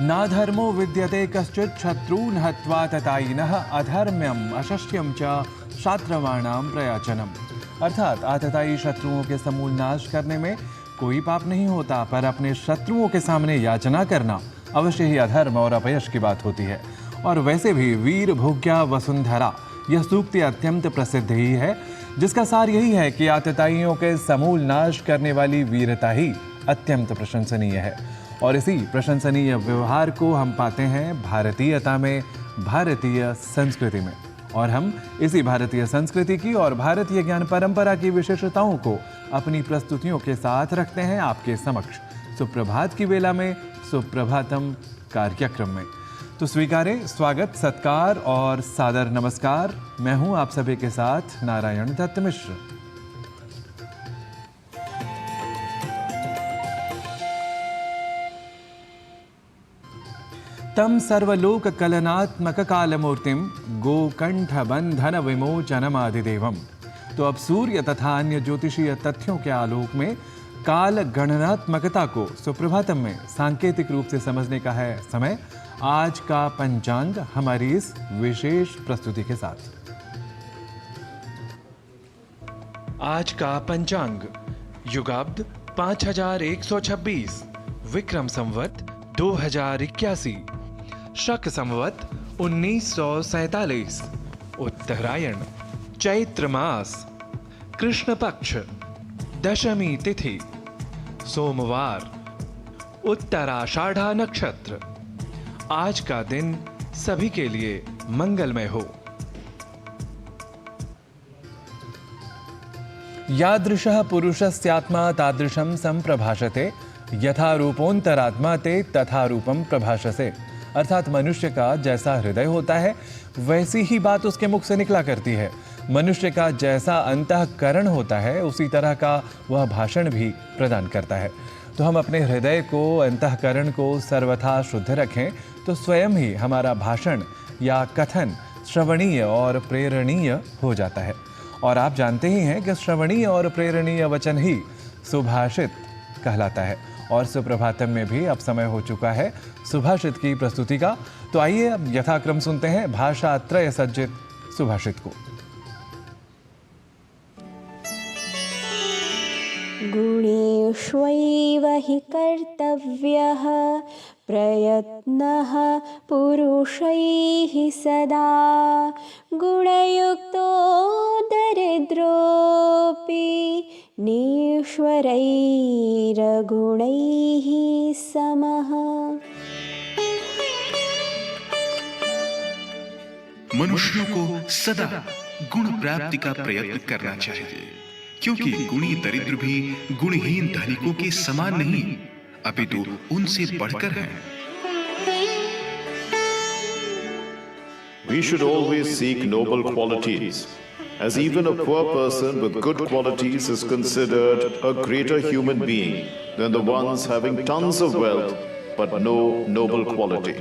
न धर्मो विद्यते कश्चित् शत्रून् हत्वा ततायिनः अधर्म्यम अशस्त्यम च शात्रवाणाम प्रयाचनम। अर्थात आततायी शत्रुओं के समूल नाश करने में कोई पाप नहीं होता, पर अपने शत्रुओं के सामने याचना करना अवश्य ही अधर्म और अपयश की बात होती है। और वैसे भी वीर भोग्या वसुंधरा यह सूक्ति अत्यंत प्रसिद्ध ही है, जिसका सार यही है कि आतताइयों के समूल नाश करने वाली वीरता ही अत्यंत प्रशंसनीय है। और इसी प्रशंसनीय व्यवहार को हम पाते हैं भारतीयता में, भारतीय संस्कृति में। और हम इसी भारतीय संस्कृति की और भारतीय ज्ञान परंपरा की विशेषताओं को अपनी प्रस्तुतियों के साथ रखते हैं आपके समक्ष सुप्रभात की वेला में, सुप्रभातम कार्यक्रम में। तो स्वीकारें स्वागत, सत्कार और सादर नमस्कार। मैं हूं आप सभी के साथ नारायण दत्त मिश्र। तम सर्वलोक कलनात्मक कालमूर्तिम गोकंठ बंधन विमोचनमादिदेवम। तो अब सूर्य तथा अन्य ज्योतिषीय तथ्यों के आलोक में काल गणनात्मकता को सुप्रभातम में सांकेतिक रूप से समझने का है समय। आज का पंचांग हमारी इस विशेष प्रस्तुति के साथ। आज का पंचांग युगाब्द 5126, विक्रम संवत 2081, शक संवत 1947, उत्तरायण, चैत्र मास, कृष्ण पक्ष, दशमी तिथि, सोमवार, उत्तराषाढ़ा नक्षत्र। आज का दिन सभी के लिए मंगलमय हो। यादृशः पुरुषस्यात्मा तादृशं संप्रभाषते, यथा रूपोन्तरात्मा ते तथा रूपम प्रभाषसे। अर्थात मनुष्य का जैसा हृदय होता है वैसी ही बात उसके मुख से निकला करती है। मनुष्य का जैसा अंतःकरण होता है उसी तरह का वह भाषण भी प्रदान करता है। तो हम अपने हृदय को, अंतःकरण को सर्वथा शुद्ध रखें तो स्वयं ही हमारा भाषण या कथन श्रवणीय और प्रेरणीय हो जाता है। और आप जानते ही हैं कि श्रवणीय और प्रेरणीय वचन ही सुभाषित कहलाता है। और सुप्रभातम में भी अब समय हो चुका है सुभाषित की प्रस्तुति का। तो आइए अब यथाक्रम सुनते हैं भाषा त्रय सज्जित सुभाषित को। गुणेष्वैव हि कर्तव्यः प्रयत्नः पुरुषैः सदा, गुणयुक्तो दरिद्रोऽपि निश्वरैर्गुणैः समः। मनुष्यों को सदा गुण प्राप्ति का प्रयत्न करना चाहिए, क्योंकि गुणी दरिद्र भी गुणहीन धनिकों के समान नहीं अपितु उनसे बढ़कर हैं। We should always seek noble qualities, as even a poor person with good qualities is considered a greater human being than the ones having tons of wealth but no noble quality.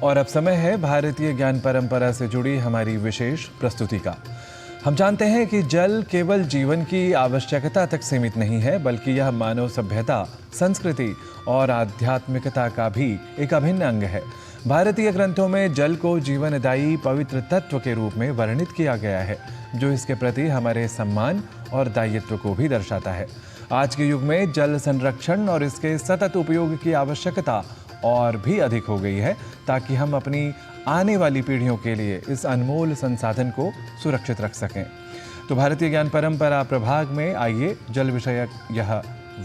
और अब समय है भारतीय ज्ञान परंपरा से जुड़ी हमारी विशेष प्रस्तुति का। हम जानते हैं कि जल केवल जीवन की आवश्यकता तक सीमित नहीं है, बल्कि यह मानव सभ्यता, संस्कृति और आध्यात्मिकता का भी एक अभिन्न अंग है। भारतीय ग्रंथों में जल को जीवनदायी पवित्र तत्व के रूप में वर्णित किया गया है, जो इसके प्रति हमारे सम्मान और दायित्व को भी दर्शाता है। आज के युग में जल संरक्षण और इसके सतत उपयोग की आवश्यकता और भी अधिक हो गई है, ताकि हम अपनी आने वाली पीढ़ियों के लिए इस अनमोल संसाधन को सुरक्षित रख सकें। तो भारतीय ज्ञान परंपरा प्रभाग में आइए जल विषयक यह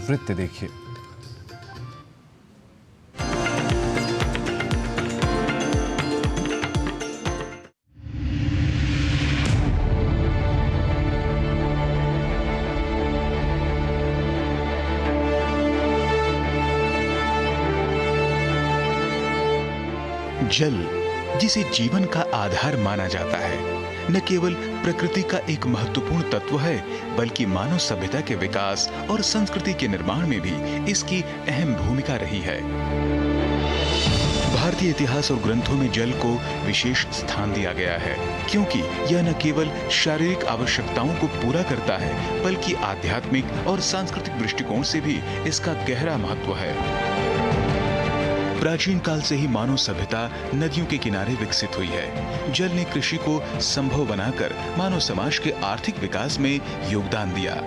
वृत्त देखिए। जल, जिसे जीवन का आधार माना जाता है, न केवल प्रकृति का एक महत्वपूर्ण तत्व है, बल्कि मानव सभ्यता के विकास और संस्कृति के निर्माण में भी इसकी अहम भूमिका रही है। भारतीय इतिहास और ग्रंथों में जल को विशेष स्थान दिया गया है, क्योंकि यह न केवल शारीरिक आवश्यकताओं को पूरा करता है, बल्कि आध्यात्मिक और सांस्कृतिक दृष्टिकोण से भी इसका गहरा महत्व है। प्राचीन काल से ही मानव सभ्यता नदियों के किनारे विकसित हुई है। जल ने कृषि को संभव बनाकर मानव समाज के आर्थिक विकास में योगदान दिया।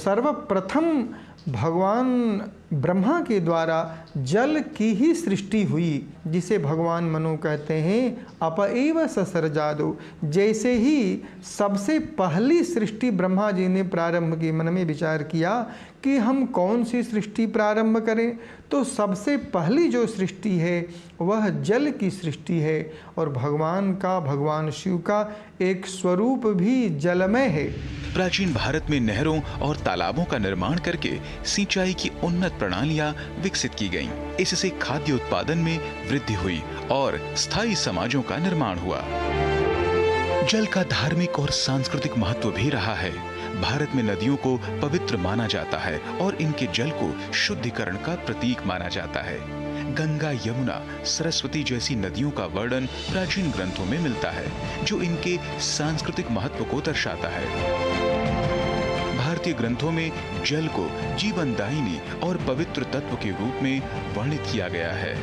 सर्वप्रथम भगवान ब्रह्मा के द्वारा जल की ही सृष्टि हुई, जिसे भगवान मनु कहते हैं अपएव ससर्जादो। जैसे ही सबसे पहली सृष्टि ब्रह्मा जी ने प्रारंभ की, मन में विचार किया कि हम कौन सी सृष्टि प्रारंभ करें, तो सबसे पहली जो सृष्टि है वह जल की सृष्टि है। और भगवान शिव का एक स्वरूप भी जलमय है। प्राचीन भारत में नहरों और तालाबों का निर्माण करके सिंचाई की उन्नत प्रणालियां विकसित की गईं। इससे खाद्य उत्पादन में वृद्धि हुई और स्थायी समाजों का निर्माण हुआ। जल का धार्मिक और सांस्कृतिक महत्व भी रहा है। भारत में नदियों को पवित्र माना जाता है और इनके जल को शुद्धिकरण का प्रतीक माना जाता है। गंगा, यमुना, सरस्वती जैसी नदियों का वर्णन प्राचीन ग्रंथों में मिलता है, जो इनके सांस्कृतिक महत्व को दर्शाता है। भारतीय ग्रंथों में जल को जीवनदायिनी और पवित्र तत्व के रूप में वर्णित किया गया है।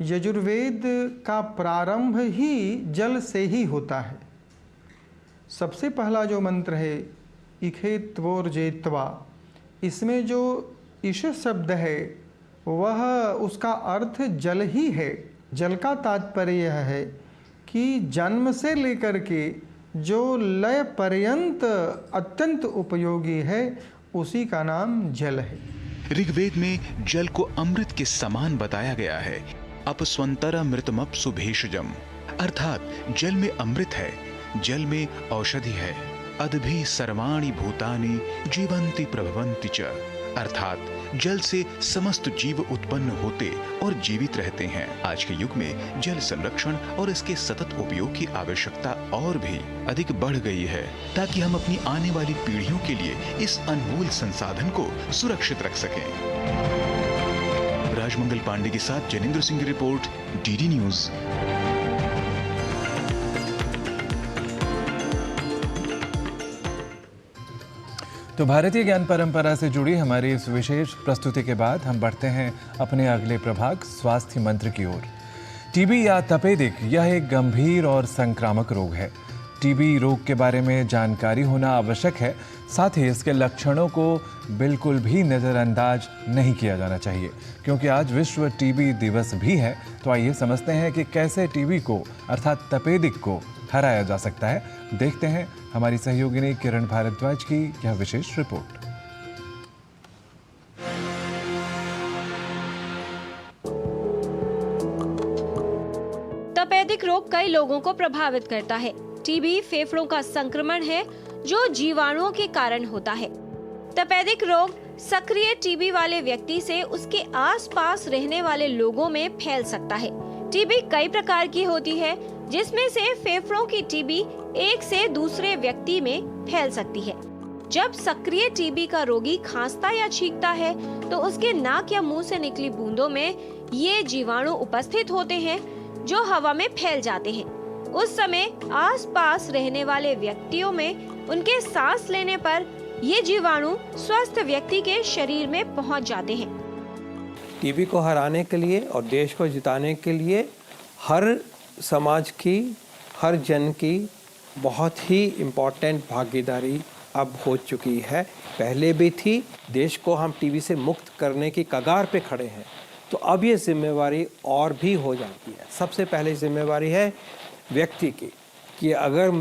यजुर्वेद का प्रारंभ ही जल से ही होता है। सबसे पहला जो मंत्र है इखेत्वोर्जेत्वा, इसमें जो ईश शब्द है वह उसका अर्थ जल ही है। जल का तात्पर्य यह है कि जन्म से लेकर के जो लय पर्यंत अत्यंत उपयोगी है, उसी का नाम जल है। ऋग्वेद में जल को अमृत के समान बताया गया है। अपस्वंतरमृतमप्सु भेषजम, अर्थात जल में अमृत है, जल में औषधि है। अदभि सर्वाणि भूतानि जीवन्ति प्रभवन्ति च, अर्थात जल से समस्त जीव उत्पन्न होते और जीवित रहते हैं। आज के युग में जल संरक्षण और इसके सतत उपयोग की आवश्यकता और भी अधिक बढ़ गई है, ताकि हम अपनी आने वाली पीढ़ियों के लिए इस अनमोल संसाधन को सुरक्षित रख सकें। राजमंगल पांडे के साथ जनेंद्र सिंह की रिपोर्ट, डीडी न्यूज। तो भारतीय ज्ञान परंपरा से जुड़ी हमारी इस विशेष प्रस्तुति के बाद हम बढ़ते हैं अपने अगले प्रभाग स्वास्थ्य मंत्र की ओर। टीबी या तपेदिक यह एक गंभीर और संक्रामक रोग है। टीबी रोग के बारे में जानकारी होना आवश्यक है, साथ ही इसके लक्षणों को बिल्कुल भी नज़रअंदाज नहीं किया जाना चाहिए, क्योंकि आज विश्व टीबी दिवस भी है। तो आइए समझते हैं कि कैसे टीबी को अर्थात तपेदिक को हराया जा सकता है। देखते हैं हमारी सहयोगिनी किरण भारद्वाज की यह विशेष रिपोर्ट। तपेदिक रोग कई लोगों को प्रभावित करता है। टीबी फेफड़ों का संक्रमण है जो जीवाणुओं के कारण होता है। तपेदिक रोग सक्रिय टीबी वाले व्यक्ति से उसके आसपास रहने वाले लोगों में फैल सकता है। टीबी कई प्रकार की होती है, जिसमें से फेफड़ों की टीबी एक से दूसरे व्यक्ति में फैल सकती है। जब सक्रिय टीबी का रोगी खांसता या छींकता है तो उसके नाक या मुंह से निकली बूंदों में ये जीवाणु उपस्थित होते हैं जो हवा में फैल जाते हैं। उस समय आसपास रहने वाले व्यक्तियों में उनके सांस लेने पर ये जीवाणु स्वस्थ व्यक्ति के शरीर में पहुंच जाते हैं। टीबी को हराने के लिए और देश को जिताने के लिए हर समाज की, हर जन की बहुत ही इम्पोर्टेंट भागीदारी अब हो चुकी है। पहले भी थी। देश को हम टीबी से मुक्त करने की कगार पे खड़े हैं, तो अब ये जिम्मेवारी और भी हो जाती है। सबसे पहले जिम्मेवारी है व्यक्ति की कि अगर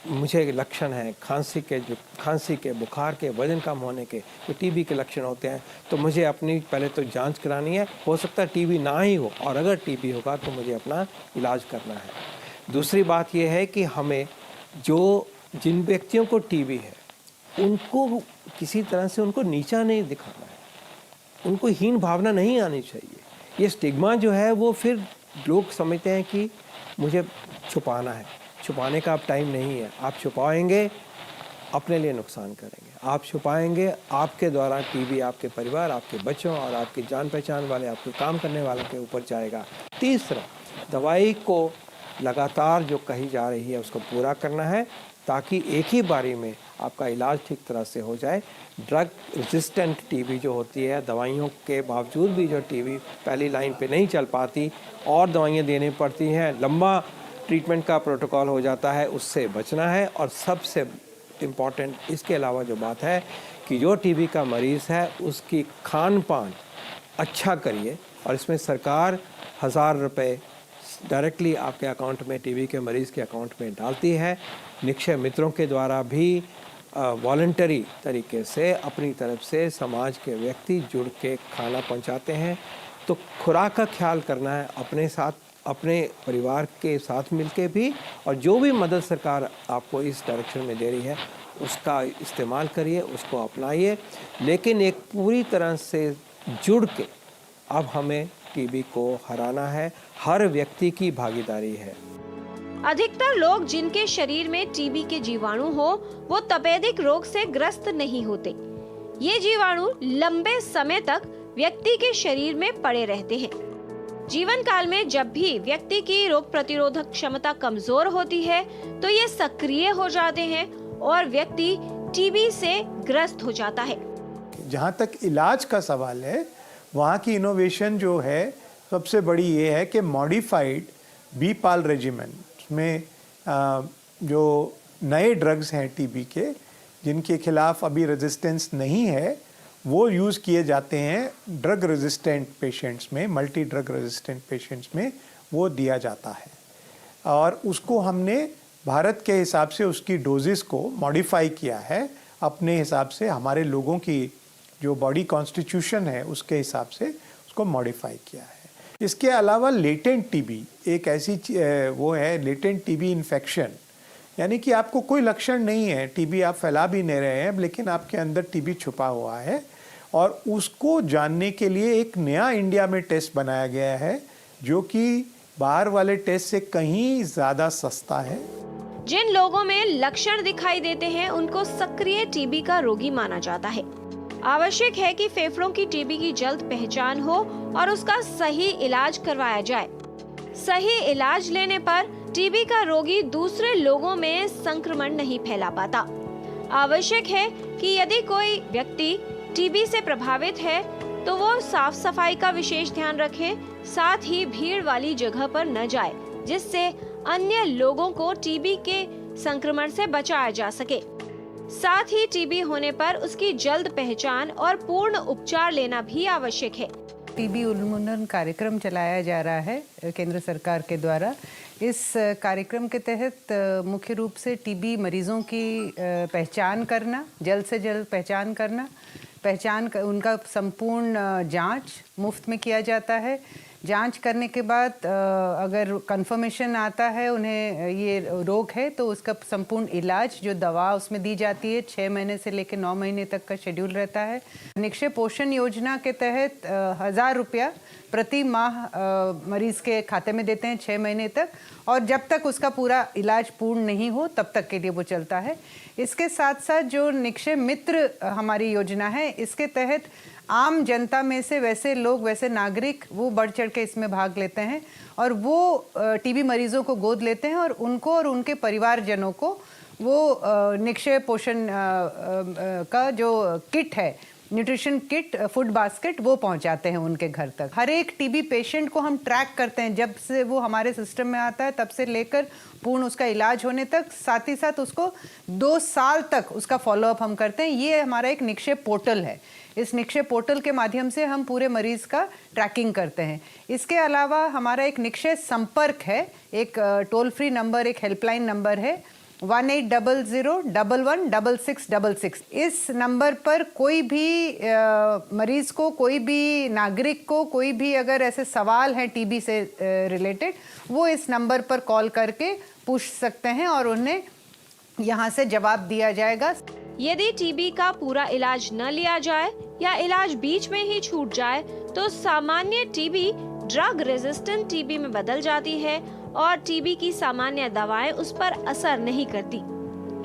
मुझे लक्षण है खांसी के, बुखार के, वजन कम होने के, जो टीबी के लक्षण होते हैं, तो मुझे अपनी पहले तो जांच करानी है। हो सकता है टीबी ना ही हो, और अगर टीबी होगा तो मुझे अपना इलाज करना है। दूसरी बात यह है कि हमें जिन व्यक्तियों को टीबी है उनको किसी तरह से उनको नीचा नहीं दिखाना है, उनको हीन भावना नहीं आनी चाहिए। ये स्टिग्मा जो है वो फिर लोग समझते हैं कि मुझे छुपाना है। छुपाने का अब टाइम नहीं है। आप छुपाएंगे अपने लिए नुकसान करेंगे। आप छुपाएंगे, आपके द्वारा टीबी आपके परिवार, आपके बच्चों और आपकी जान पहचान वाले, आपके काम करने वालों के ऊपर जाएगा। तीसरा, दवाई को लगातार जो कही जा रही है उसको पूरा करना है ताकि एक ही बारी में आपका इलाज ठीक तरह से हो जाए। ड्रग रेजिस्टेंट टीबी जो होती है, दवाइयों के बावजूद भी जो टीबी पहली लाइन पे नहीं चल पाती और दवाइयाँ देनी पड़ती हैं, लंबा ट्रीटमेंट का प्रोटोकॉल हो जाता है, उससे बचना है। और सबसे इम्पॉर्टेंट इसके अलावा जो बात है कि जो टीबी का मरीज़ है उसकी खान पान अच्छा करिए, और इसमें सरकार 1000 रुपये डायरेक्टली आपके अकाउंट में, टीबी के मरीज़ के अकाउंट में डालती है। निक्षय मित्रों के द्वारा भी वॉलंटरी तरीके से अपनी तरफ से समाज के व्यक्ति जुड़ के खाना पहुंचाते हैं। तो खुराक का ख्याल करना है अपने साथ, अपने परिवार के साथ मिलके भी, और जो भी मदद सरकार आपको इस डायरेक्शन में दे रही है उसका इस्तेमाल करिए, उसको अपनाइए। लेकिन एक पूरी तरह से जुड़ के अब हमें टीबी को हराना है, हर व्यक्ति की भागीदारी है। अधिकतर लोग जिनके शरीर में टीबी के जीवाणु हो वो तपेदिक रोग से ग्रस्त नहीं होते। ये जीवाणु लंबे समय तक व्यक्ति के शरीर में पड़े रहते हैं। जीवन काल में जब भी व्यक्ति की रोग प्रतिरोधक क्षमता कमजोर होती है तो ये सक्रिय हो जाते हैं और व्यक्ति टीबी से ग्रस्त हो जाता है। जहाँ तक इलाज का सवाल है, वहाँ की इनोवेशन जो है सबसे बड़ी ये है कि मॉडिफाइड बीपाल रेजिमेन में जो नए ड्रग्स हैं टीबी के, जिनके खिलाफ अभी रेजिस्टेंस नहीं है, वो यूज़ किए जाते हैं ड्रग रेजिस्टेंट पेशेंट्स में, मल्टी ड्रग रेजिस्टेंट पेशेंट्स में वो दिया जाता है। और उसको हमने भारत के हिसाब से उसकी डोजेस को मॉडिफाई किया है, अपने हिसाब से हमारे लोगों की जो बॉडी कॉन्स्टिट्यूशन है उसके हिसाब से उसको मॉडिफाई किया है। इसके अलावा लेटेंट टीबी एक ऐसी वो है, लेटेंट टीबी इन्फेक्शन, यानी कि आपको कोई लक्षण नहीं है, टीबी आप फैला भी नहीं रहे हैं, लेकिन आपके अंदर टीबी छुपा हुआ है। और उसको जानने के लिए एक नया इंडिया में टेस्ट बनाया गया है जो कि बाहर वाले टेस्ट से कहीं ज़्यादा सस्ता है। जिन लोगों में लक्षण दिखाई देते हैं उनको सक्रिय टीबी का रोगी माना जाता है। आवश्यक है कि फेफड़ों की टीबी की जल्द पहचान हो और उसका सही इलाज करवाया जाए। सही इलाज लेने पर टीबी का रोगी दूसरे लोगों में संक्रमण नहीं फैला पाता। आवश्यक है कि यदि कोई व्यक्ति टीबी से प्रभावित है तो वो साफ सफाई का विशेष ध्यान रखे, साथ ही भीड़ वाली जगह पर न जाए जिससे अन्य लोगों को टीबी के संक्रमण से बचाया जा सके। साथ ही टीबी होने पर उसकी जल्द पहचान और पूर्ण उपचार लेना भी आवश्यक है। टीबी उन्मूलन कार्यक्रम चलाया जा रहा है केंद्र सरकार के द्वारा। इस कार्यक्रम के तहत मुख्य रूप से टीबी मरीजों की पहचान करना, जल्द से जल्द पहचान करना, उनका संपूर्ण जांच मुफ्त में किया जाता है। जांच करने के बाद अगर कंफर्मेशन आता है उन्हें ये रोग है तो उसका संपूर्ण इलाज, जो दवा उसमें दी जाती है, 6 महीने से लेकर 9 महीने तक का शेड्यूल रहता है। निक्षय पोषण योजना के तहत 1000 रुपया प्रति माह मरीज के खाते में देते हैं 6 महीने तक, और जब तक उसका पूरा इलाज पूर्ण नहीं हो तब तक के लिए वो चलता है। इसके साथ साथ जो निक्षय मित्र हमारी योजना है, इसके तहत आम जनता में से वैसे नागरिक वो बढ़ चढ़ के इसमें भाग लेते हैं और वो टीबी मरीजों को गोद लेते हैं और उनको और उनके परिवारजनों को वो निक्षय पोषण का जो किट है, न्यूट्रिशन किट, फूड बास्केट, वो पहुंचाते हैं उनके घर तक। हर एक टीबी पेशेंट को हम ट्रैक करते हैं, जब से वो हमारे सिस्टम में आता है तब से लेकर पूर्ण उसका इलाज होने तक, साथ ही साथ उसको 2 साल तक उसका फॉलोअप हम करते हैं। ये हमारा एक निक्षय पोर्टल है। इस निक्षय पोर्टल के माध्यम से हम पूरे मरीज का ट्रैकिंग करते हैं। इसके अलावा हमारा एक निक्षय संपर्क है, एक टोल फ्री नंबर, एक हेल्पलाइन नंबर है 1800116666। इस नंबर पर कोई भी मरीज को, कोई भी नागरिक को, कोई भी अगर ऐसे सवाल हैं टीबी से रिलेटेड, वो इस नंबर पर कॉल करके पूछ सकते हैं और उन्हें यहाँ से जवाब दिया जाएगा। यदि टीबी का पूरा इलाज न लिया जाए या इलाज बीच में ही छूट जाए तो सामान्य टीबी ड्रग रेजिस्टेंट टीबी में बदल जाती है और टीबी की सामान्य दवाएं उस पर असर नहीं करती।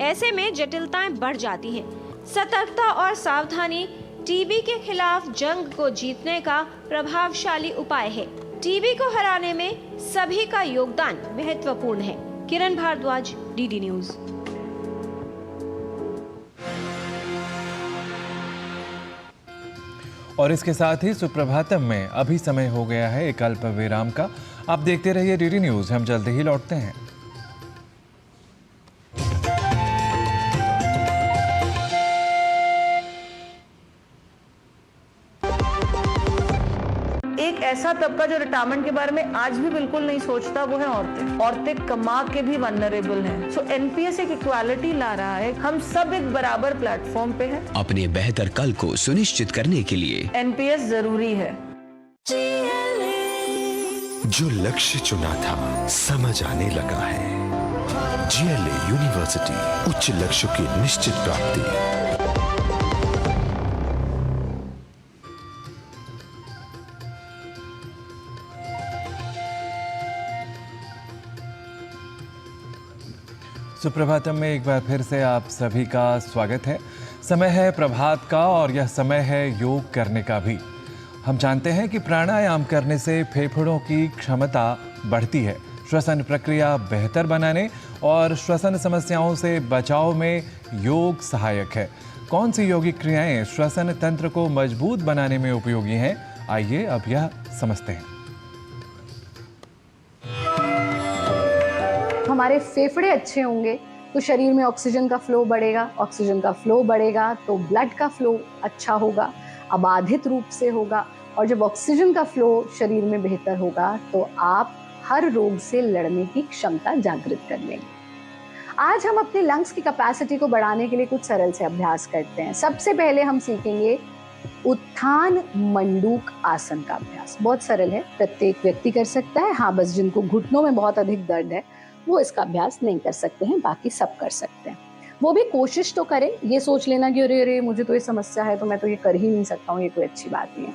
ऐसे में जटिलताएं बढ़ जाती हैं। सतर्कता और सावधानी टीबी के खिलाफ जंग को जीतने का प्रभावशाली उपाय है। टीबी को हराने में सभी का योगदान महत्वपूर्ण है। किरण भारद्वाज, डीडी न्यूज। और इसके साथ ही सुप्रभातम में अभी समय हो गया है एक अल्प विराम का। आप देखते रहिए डीडी न्यूज, हम जल्द ही लौटते हैं। एक ऐसा तबका जो रिटायरमेंट के बारे में आज भी बिल्कुल नहीं सोचता, वो है औरतें। औरतें कमा के भी वनरेबल हैं। सो एनपीएस एक इक्वालिटी ला रहा है। हम सब एक बराबर प्लेटफॉर्म पे हैं। अपने बेहतर कल को सुनिश्चित करने के लिए एनपीएस जरूरी है। जो लक्ष्य चुना था समझ आने लगा है। जीएलए यूनिवर्सिटी, उच्च लक्ष्य की निश्चित प्राप्ति। सुप्रभातम में एक बार फिर से आप सभी का स्वागत है। समय है प्रभात का और यह समय है योग करने का भी। हम जानते हैं कि प्राणायाम करने से फेफड़ों की क्षमता बढ़ती है, श्वसन प्रक्रिया बेहतर बनाने और श्वसन समस्याओं से बचाव में योग सहायक है। कौन सी योगिक क्रियाएं श्वसन तंत्र को मजबूत बनाने में उपयोगी हैं, आइए अब यह समझते हैं। हमारे फेफड़े अच्छे होंगे तो शरीर में ऑक्सीजन का फ्लो बढ़ेगा, ऑक्सीजन का फ्लो बढ़ेगा तो ब्लड का फ्लो अच्छा होगा, अबाधित रूप से होगा। और जब ऑक्सीजन का फ्लो शरीर में बेहतर होगा तो आप हर रोग से लड़ने की क्षमता जागृत कर लेंगे। आज हम अपने लंग्स की कैपेसिटी को बढ़ाने के लिए कुछ सरल से अभ्यास करते हैं। सबसे पहले हम सीखेंगे उत्थान मंडूक आसन का अभ्यास। बहुत सरल है, प्रत्येक व्यक्ति कर सकता है। हाँ, बस जिनको घुटनों में बहुत अधिक दर्द है वो इसका अभ्यास नहीं कर सकते हैं, बाकी सब कर सकते हैं। वो भी कोशिश तो करें। ये सोच लेना कि अरे अरे मुझे तो ये समस्या है तो मैं तो ये कर ही नहीं सकता हूँ, ये कोई अच्छी बात नहीं है।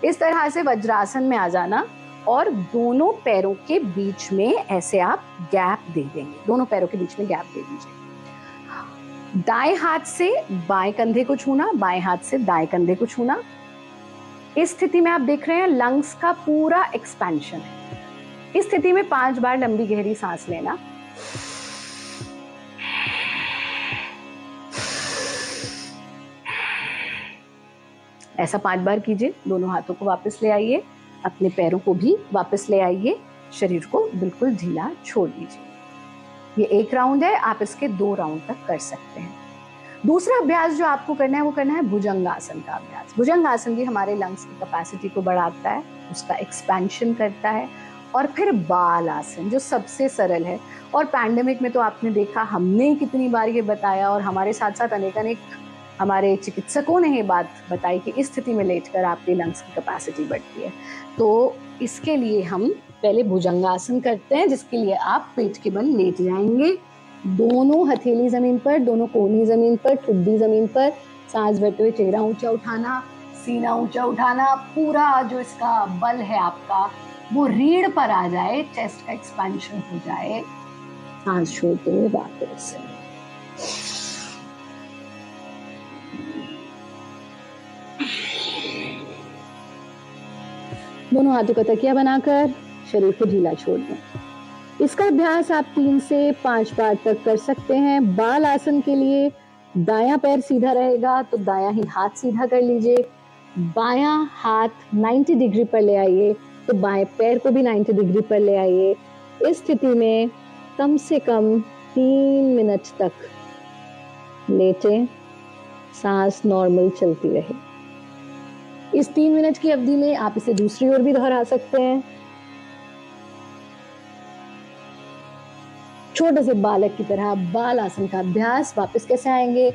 इस तरह से वज्रासन में आ जाना और दोनों पैरों के बीच में ऐसे आप गैप दे देंगे। दोनों पैरों के बीच में गैप दे दीजिए। दाएं हाथ से बाएं कंधे को छूना, बाएं हाथ से दाएं कंधे को छूना। इस स्थिति में आप देख रहे हैं लंग्स का पूरा एक्सपेंशन है। इस स्थिति में 5 बार लंबी गहरी सांस लेना। ऐसा 5 बार कीजिए। दोनों हाथों को वापस ले आइए, अपने पैरों को भी वापस ले आइए, शरीर को बिल्कुल ढीला छोड़ दीजिए। ये एक राउंड है, आप इसके 2 राउंड तक कर सकते हैं। दूसरा अभ्यास जो आपको करना है वो करना है भुजंगासन का अभ्यास। भुजंगासन भी हमारे लंग्स की कैपेसिटी को बढ़ाता है, उसका एक्सपेंशन करता है। और फिर बाल आसन जो सबसे सरल है। और पैंडेमिक में तो आपने देखा, हमने कितनी बार ये बताया और हमारे साथ साथ अनेक हमारे चिकित्सकों ने ये बात बताई कि इस स्थिति में लेटकर आपके लंग्स की कैपेसिटी बढ़ती है। तो इसके लिए हम पहले भुजंगासन करते हैं, जिसके लिए आप पेट के बल लेट जाएंगे। दोनों हथेली जमीन पर, दोनों कोहनी जमीन पर, ठुड्डी जमीन पर। सांस भरते हुए चेहरा ऊंचा उठाना, सीना ऊंचा उठाना। पूरा जो इसका बल है आपका वो रीढ़ पर आ जाए, चेस्ट का एक्सपेंशन हो जाए। सांस छोड़ते हुए वापस। दोनों हाथों का तकिया बनाकर शरीर को ढीला छोड़ दें। इसका अभ्यास आप 3 से 5 बार तक कर सकते हैं। बाल आसन के लिए दायां पैर सीधा रहेगा तो दायां ही हाथ सीधा कर लीजिए। बायां हाथ 90 डिग्री पर ले आइए तो बाएं पैर को भी 90 डिग्री पर ले आइए। इस स्थिति में कम से कम 3 मिनट तक लेटें, सांस नॉर्मल चलती रहे। इस 3 मिनट की अवधि में आप इसे दूसरी ओर भी दोहरा सकते हैं। छोटे से बालक की तरह बाल आसन का अभ्यास। वापस कैसे आएंगे?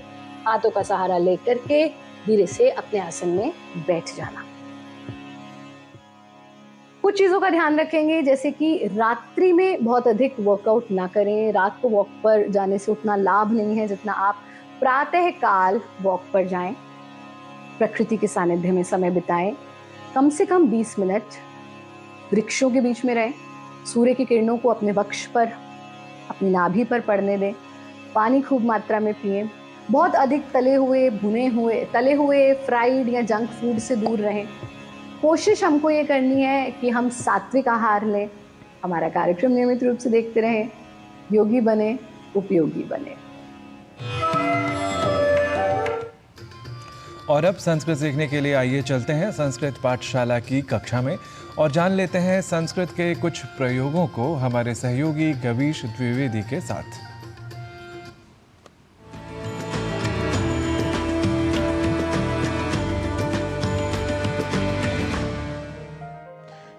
हाथों का सहारा लेकर के धीरे से अपने आसन में बैठ जाना। कुछ चीजों का ध्यान रखेंगे, जैसे कि रात्रि में बहुत अधिक वर्कआउट ना करें। रात को वॉक पर जाने से उतना लाभ नहीं है जितना आप प्रातः काल वॉक पर जाएं, प्रकृति के सानिध्य में समय बिताएं। कम से कम 20 मिनट वृक्षों के बीच में रहें। सूर्य की किरणों को अपने वक्ष पर, अपनी नाभि पर पड़ने दें। पानी खूब मात्रा में पिएं। बहुत अधिक तले हुए, भुने हुए, तले हुए, फ्राइड या जंक फूड से दूर रहें। कोशिश हमको ये करनी है कि हम सात्विक आहार लें। हमारा कार्यक्रम नियमित रूप से देखते रहें। योगी बने, उपयोगी बने। और अब संस्कृत सीखने के लिए आइए चलते हैं संस्कृत पाठशाला की कक्षा में और जान लेते हैं संस्कृत के कुछ प्रयोगों को हमारे सहयोगी गवीश द्विवेदी के साथ।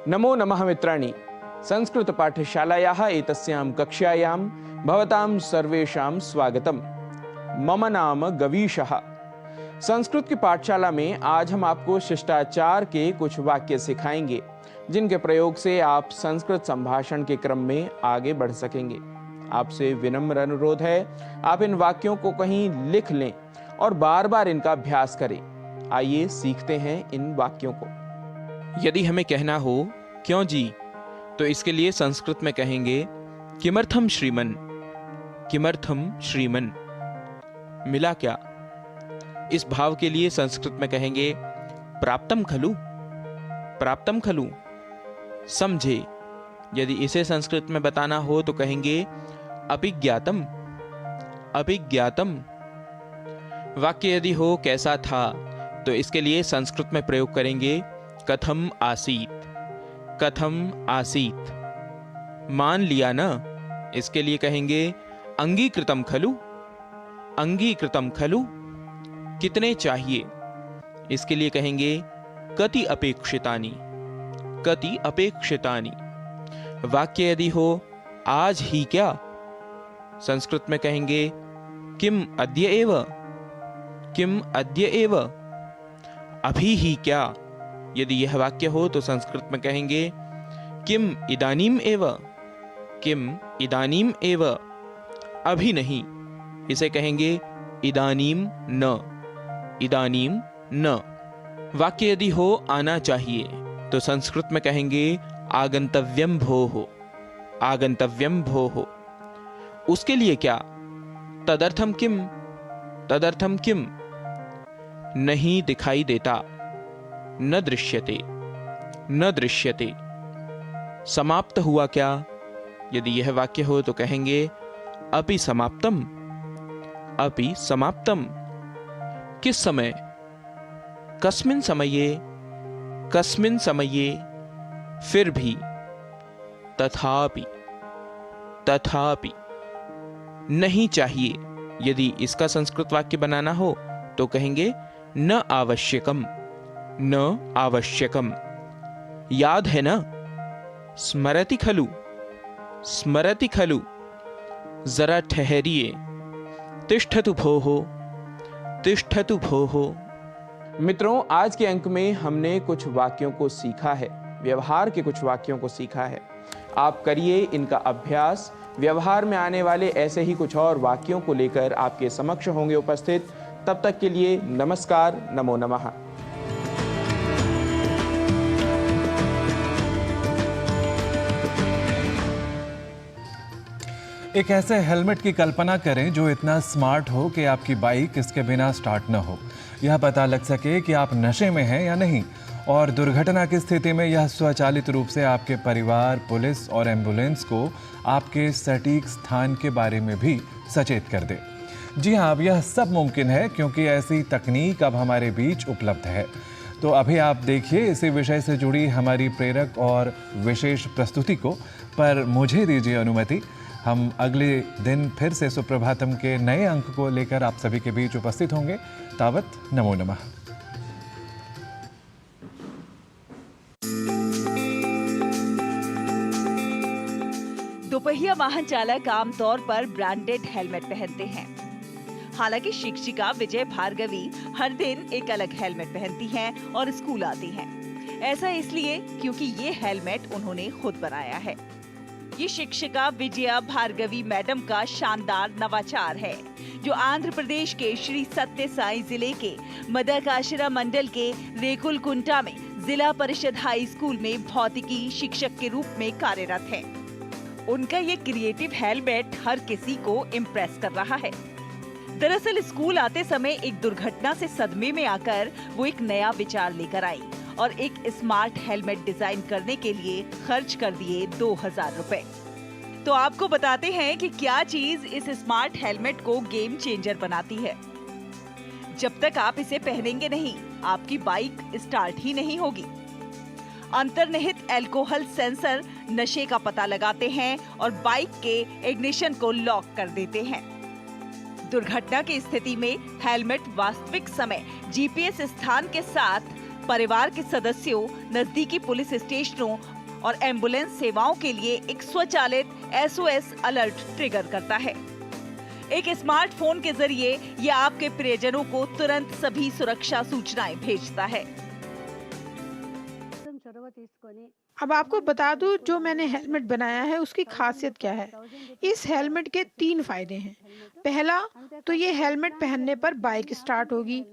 नमो नमः मित्राणि। संस्कृत पाठशालायाः एतस्यां कक्षायां भवतां सर्वेषां स्वागतम्। मम नाम गवीशः। संस्कृत की पाठशाला में आज हम आपको शिष्टाचार के कुछ वाक्य सिखाएंगे, जिनके प्रयोग से आप संस्कृत संभाषण के क्रम में आगे बढ़ सकेंगे। आपसे विनम्र अनुरोध है, आप इन वाक्यों को कहीं लिख लें और बार बार इनका अभ्यास करें। आइए सीखते हैं इन वाक्यों को। यदि हमें कहना हो क्यों जी, तो इसके लिए संस्कृत में कहेंगे किमर्थम श्रीमन। किमर्थम श्रीमन, मिला क्या। इस भाव के लिए संस्कृत में कहेंगे प्राप्तम खलु। प्राप्तम खलु, समझे। यदि इसे संस्कृत में बताना हो तो कहेंगे अभिज्ञातम। अभिज्ञातम। वाक्य यदि हो कैसा था, तो इसके लिए संस्कृत में प्रयोग करेंगे कथम आसीत। कथम आसीत, मान लिया ना। इसके लिए कहेंगे अंगीकृतम खलु। अंगीकृतम खलु, कितने चाहिए। इसके लिए कहेंगे कति अपेक्षितानि। कति अपेक्षितानि। वाक्य यदि हो आज ही क्या, संस्कृत में कहेंगे किम अद्य एव। किम अद्य एव, अभी ही क्या। यदि यह वाक्य हो तो संस्कृत में कहेंगे किम इदानीम एव। किम इदानीम एव, अभी नहीं। इसे कहेंगे इदानीम न। इदानीम न। वाक्य यदि हो आना चाहिए, तो संस्कृत में कहेंगे आगंतव्यम भोः। आगंतव्यम भोः। उसके लिए क्या, तदर्थम किम। तदर्थम किम, नहीं दिखाई देता। न दृश्यते। न दृश्यते, समाप्त हुआ क्या। यदि यह वाक्य हो तो कहेंगे अपि समाप्तम। अपि समाप्तम, किस समय। कस्मिन् समये। कस्मिन् समये, फिर भी। तथापि। तथापि, नहीं चाहिए। यदि इसका संस्कृत वाक्य बनाना हो तो कहेंगे न आवश्यकम। न आवश्यकम, याद है ना। स्मरति खलु। स्मरति खलु, जरा ठहरिए। तिष्ठतु भोः। तिष्ठतु भोः। मित्रों, आज के अंक में हमने कुछ वाक्यों को सीखा है, व्यवहार के कुछ वाक्यों को सीखा है। आप करिए इनका अभ्यास। व्यवहार में आने वाले ऐसे ही कुछ और वाक्यों को लेकर आपके समक्ष होंगे उपस्थित। तब तक के लिए नमस्कार, नमो नमः। एक ऐसे हेलमेट की कल्पना करें जो इतना स्मार्ट हो कि आपकी बाइक इसके बिना स्टार्ट न हो। यह पता लग सके कि आप नशे में हैं या नहीं, और दुर्घटना की स्थिति में यह स्वचालित रूप से आपके परिवार, पुलिस और एम्बुलेंस को आपके सटीक स्थान के बारे में भी सचेत कर दे। जी हाँ, अब यह सब मुमकिन है क्योंकि ऐसी तकनीक अब हमारे बीच उपलब्ध है। तो अभी आप देखिए इसी विषय से जुड़ी हमारी प्रेरक और विशेष प्रस्तुति को। पर मुझे दीजिए अनुमति, हम अगले दिन फिर से सुप्रभातम के नए अंक को लेकर आप सभी के बीच उपस्थित होंगे। तावत नमो नमः। दोपहिया वाहन चालक आमतौर पर ब्रांडेड हेलमेट पहनते हैं। हालांकि शिक्षिका विजय भार्गवी हर दिन एक अलग हेलमेट पहनती हैं और स्कूल आती हैं। ऐसा इसलिए क्योंकि ये हेलमेट उन्होंने खुद बनाया है। ये शिक्षिका विजया भार्गवी मैडम का शानदार नवाचार है, जो आंध्र प्रदेश के श्री सत्य साई जिले के मदकाशिरा मंडल के रेकुलकुंटा में जिला परिषद हाई स्कूल में भौतिकी शिक्षक के रूप में कार्यरत है। उनका ये क्रिएटिव हेलमेट हर किसी को इम्प्रेस कर रहा है। दरअसल स्कूल आते समय एक दुर्घटना से सदमे में आकर वो एक नया विचार लेकर आई और एक स्मार्ट हेलमेट डिजाइन करने के लिए खर्च कर दिए 2000 रुपए। तो आपको बताते हैं कि क्या चीज इस स्मार्ट हेलमेट को गेम चेंजर बनाती है। जब तक आप इसे पहनेंगे नहीं, आपकी बाइक स्टार्ट ही नहीं होगी। अंतर्निहित अल्कोहल सेंसर नशे का पता लगाते हैं और बाइक के इग्निशन को लॉक कर देते हैं। दुर्घटना की स्थिति में हेलमेट वास्तविक समय जीपीएस स्थान के साथ परिवार के सदस्यों, नजदीकी पुलिस स्टेशनों और एम्बुलेंस सेवाओं के लिए एक स्वचालित SOS अलर्ट ट्रिगर करता है। एक स्मार्टफोन के जरिए यह आपके प्रियजनों को तुरंत सभी सुरक्षा सूचनाएं भेजता है। अब आपको बता दूं, जो मैंने हेलमेट बनाया है उसकी खासियत क्या है। इस हेलमेट के 3 फायदे हैं। पहला तो ये हेलमेट पहनने पर बाइक स्टार्ट होगी।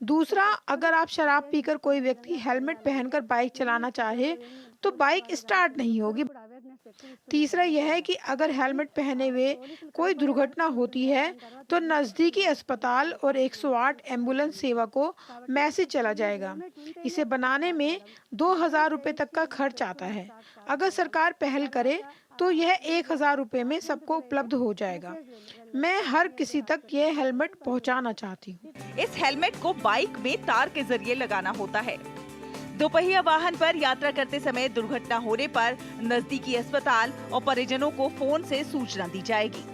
दूसरा, अगर आप शराब पीकर कोई व्यक्ति हेलमेट पहनकर बाइक चलाना चाहे तो बाइक स्टार्ट नहीं होगी। तीसरा यह है कि अगर हेलमेट पहने हुए कोई दुर्घटना होती है तो नज़दीकी अस्पताल और 108 एम्बुलेंस सेवा को मैसेज चला जाएगा। इसे बनाने में 2000 रुपए तक का खर्च आता है। अगर सरकार पहल करे तो यह 1000 रुपए में सबको उपलब्ध हो जाएगा। मैं हर किसी तक यह हेलमेट पहुंचाना चाहती हूँ। इस हेलमेट को बाइक में तार के जरिए लगाना होता है। दोपहिया वाहन पर यात्रा करते समय दुर्घटना होने पर नजदीकी अस्पताल और परिजनों को फोन से सूचना दी जाएगी।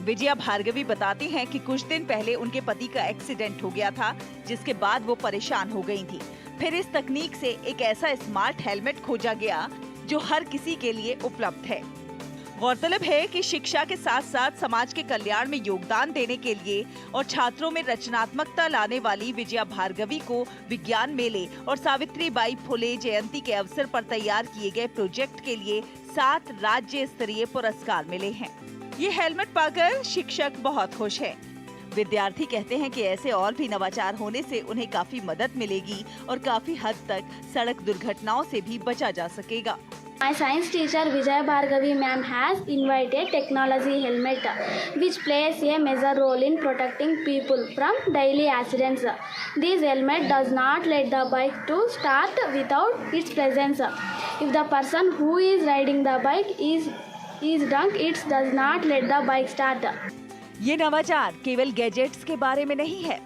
विजया भार्गवी बताती हैं कि कुछ दिन पहले उनके पति का एक्सीडेंट हो गया था, जिसके बाद वो परेशान हो गई थी। फिर इस तकनीक से एक ऐसा स्मार्ट हेलमेट खोजा गया जो हर किसी के लिए उपलब्ध है। गौरतलब है कि शिक्षा के साथ साथ समाज के कल्याण में योगदान देने के लिए और छात्रों में रचनात्मकता लाने वाली विजया भार्गवी को विज्ञान मेले और सावित्रीबाई फुले जयंती के अवसर पर तैयार किए गए प्रोजेक्ट के लिए 7 राज्य स्तरीय पुरस्कार मिले हैं। ये हेलमेट पाकर शिक्षक बहुत खुश है। विद्यार्थी कहते हैं कि ऐसे और भी नवाचार होने से उन्हें काफी मदद मिलेगी और काफी हद तक सड़क दुर्घटनाओं से भी बचा जा सकेगा। My science teacher Vijaya Bhargavi ma'am has invented technology helmet which plays a major role in protecting people from daily accidents. This helmet does not let the bike to start without its presence. If the person who is riding the bike is drunk, it does not let the bike start. ये नवाचार केवल gadgets के बारे में नहीं है,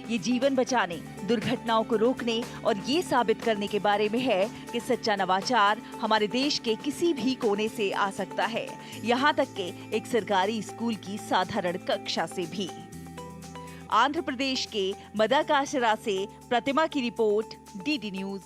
ये जीवन बचाने, दुर्घटनाओं को रोकने और ये साबित करने के बारे में है कि सच्चा नवाचार हमारे देश के किसी भी कोने से आ सकता है, यहाँ तक कि एक सरकारी स्कूल की साधारण कक्षा से भी। आंध्र प्रदेश के मदाकाशरा से प्रतिमा की रिपोर्ट, DD न्यूज।